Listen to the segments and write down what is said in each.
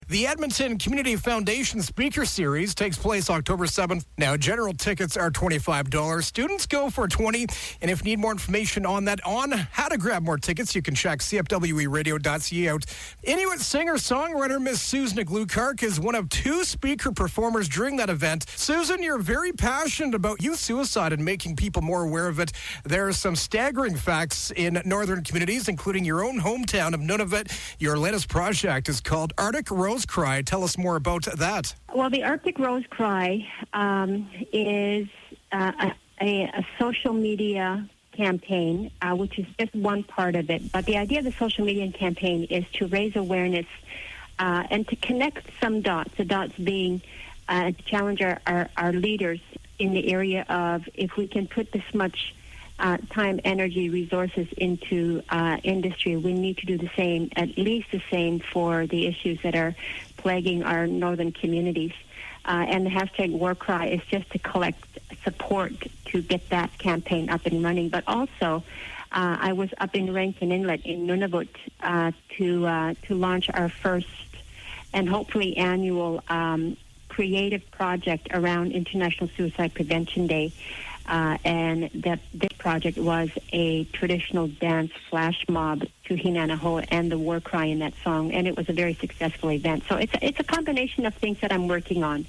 The Edmonton Community Foundation Speaker Series takes place October 7th. Now, general tickets are $25. Students go for $20. And if you need more information on how to grab more tickets, you can check cfweradio.ca out. Inuit singer-songwriter Miss Susan Aglukark is one of two speaker performers during that event. Susan, you're very passionate about youth suicide and making people more aware of it. There are some staggering facts in northern communities, including your own hometown of Nunavut. Your latest project is called Arctic Rose Cry. Tell us more about that. Well, the Arctic Rose Cry is a social media campaign, which is just one part of it. But the idea of the social media campaign is to raise awareness and to connect some dots, the dots being to challenge our leaders in the area of if we can put this much time, energy, resources into industry, we need to do the same, at least the same for the issues that are plaguing our northern communities. And the hashtag War Cry is just to collect support to get that campaign up and running. But also, I was up in Rankin Inlet in Nunavut to launch our first and hopefully annual creative project around International Suicide Prevention Day. And that this project was a traditional dance flash mob to Hinanaho and the war cry in that song, and it was a very successful event. So it's a combination of things that I'm working on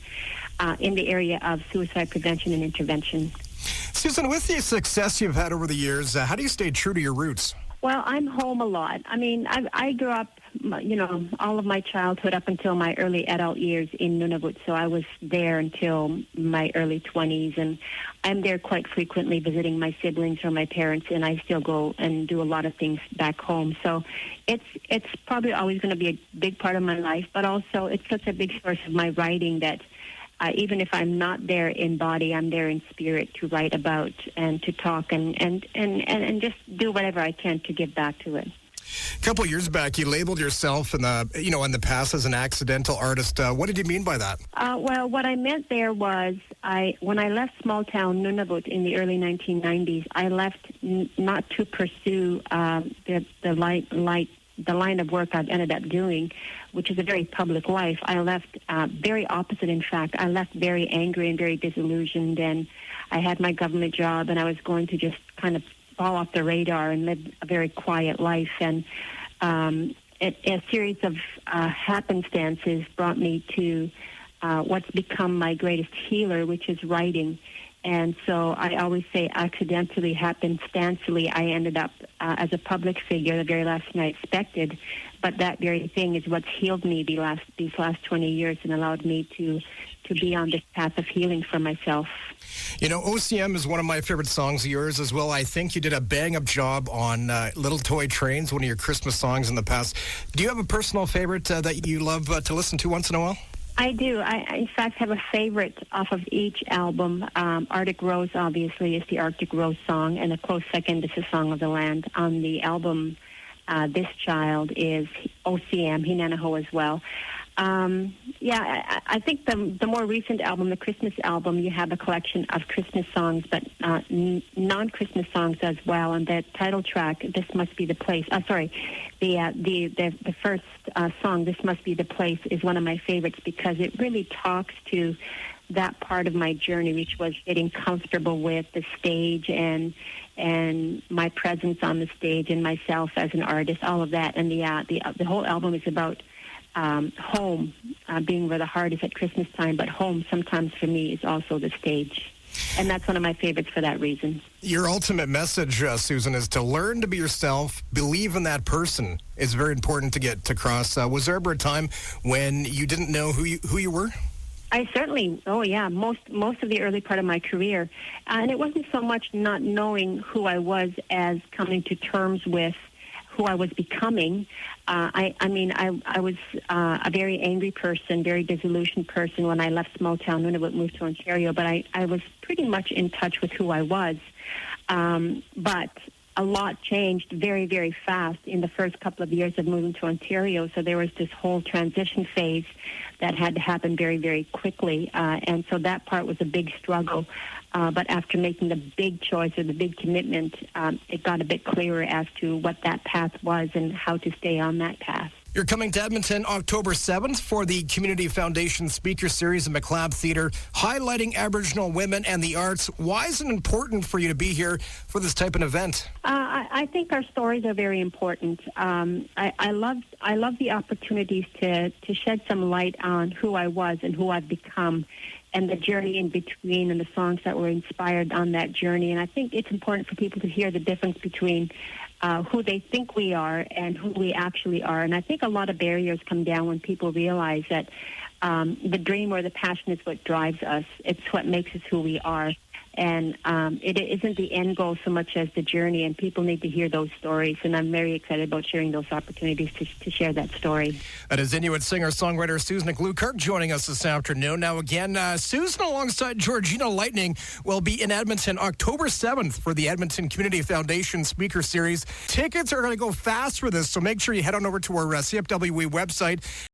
in the area of suicide prevention and intervention. Susan, with the success you've had over the years, how do you stay true to your roots? Well, I'm home a lot. I mean, I grew up, all of my childhood up until my early adult years in Nunavut, so I was there until my early 20s, and I'm there quite frequently visiting my siblings or my parents, and I still go and do a lot of things back home. So it's probably always going to be a big part of my life, but also it's such a big source of my writing that even if I'm not there in body, I'm there in spirit to write about and to talk and just do whatever I can to give back to it. A couple of years back, you labeled yourself in the past as an accidental artist. What did you mean by that? Well, what I meant there was when I left small town Nunavut in the early 1990s, I left not to pursue the line of work I've ended up doing, which is a very public life. I left very opposite, in fact. I left very angry and very disillusioned, and I had my government job, and I was going to just kind of fall off the radar and live a very quiet life. And a series of happenstances brought me to what's become my greatest healer, which is writing. And so I always say accidentally, happenstancely, I ended up as a public figure the very last thing I expected. But that very thing is what's healed me these last 20 years and allowed me to be on this path of healing for myself. You know, OCM is one of my favorite songs of yours as well. I think you did a bang-up job on Little Toy Trains, one of your Christmas songs in the past. Do you have a personal favorite that you love to listen to once in a while? I do. I, in fact, have a favorite off of each album. Arctic Rose, obviously, is the Arctic Rose song, and a close second is the Song of the Land. On the album, This Child is OCM, Hinanaho as well. I think the more recent album, the Christmas album, you have a collection of Christmas songs, but non-Christmas songs as well. And the title track, "This Must Be the Place," the first song, "This Must Be the Place," is one of my favorites because it really talks to that part of my journey, which was getting comfortable with the stage and my presence on the stage and myself as an artist, all of that. And the whole album is about home, being where the heart is at Christmas time, but home sometimes for me is also the stage. And that's one of my favorites for that reason. Your ultimate message, Susan, is to learn to be yourself, believe in that person. It's very important to get across. Was there ever a time when you didn't know who you were? I certainly, most of the early part of my career. And it wasn't so much not knowing who I was as coming to terms with who I was becoming. I was a very angry person, very disillusioned person when I left small town Nunavut, moved to Ontario, but I was pretty much in touch with who I was. But a lot changed very, very fast in the first couple of years of moving to Ontario, so there was this whole transition phase that had to happen very, very quickly, and so that part was a big struggle. But after making the big choice or the big commitment, it got a bit clearer as to what that path was and how to stay on that path. You're coming to Edmonton October 7th for the Community Foundation Speaker Series in McLeod Theatre, highlighting Aboriginal women and the arts. Why is it important for you to be here for this type of event? I think our stories are very important. I love the opportunities to shed some light on who I was and who I've become, and the journey in between, and the songs that were inspired on that journey. And I think it's important for people to hear the difference between who they think we are and who we actually are. And I think a lot of barriers come down when people realize that the dream or the passion is what drives us. It's what makes us who we are. And it isn't the end goal so much as the journey, and people need to hear those stories. And I'm very excited about sharing those opportunities to share that story. That is Inuit singer-songwriter Susan Aglukark joining us this afternoon. Now, again, Susan alongside Georgina Lightning will be in Edmonton October 7th for the Edmonton Community Foundation Speaker Series. Tickets are going to go fast for this, so make sure you head on over to our CFWE website.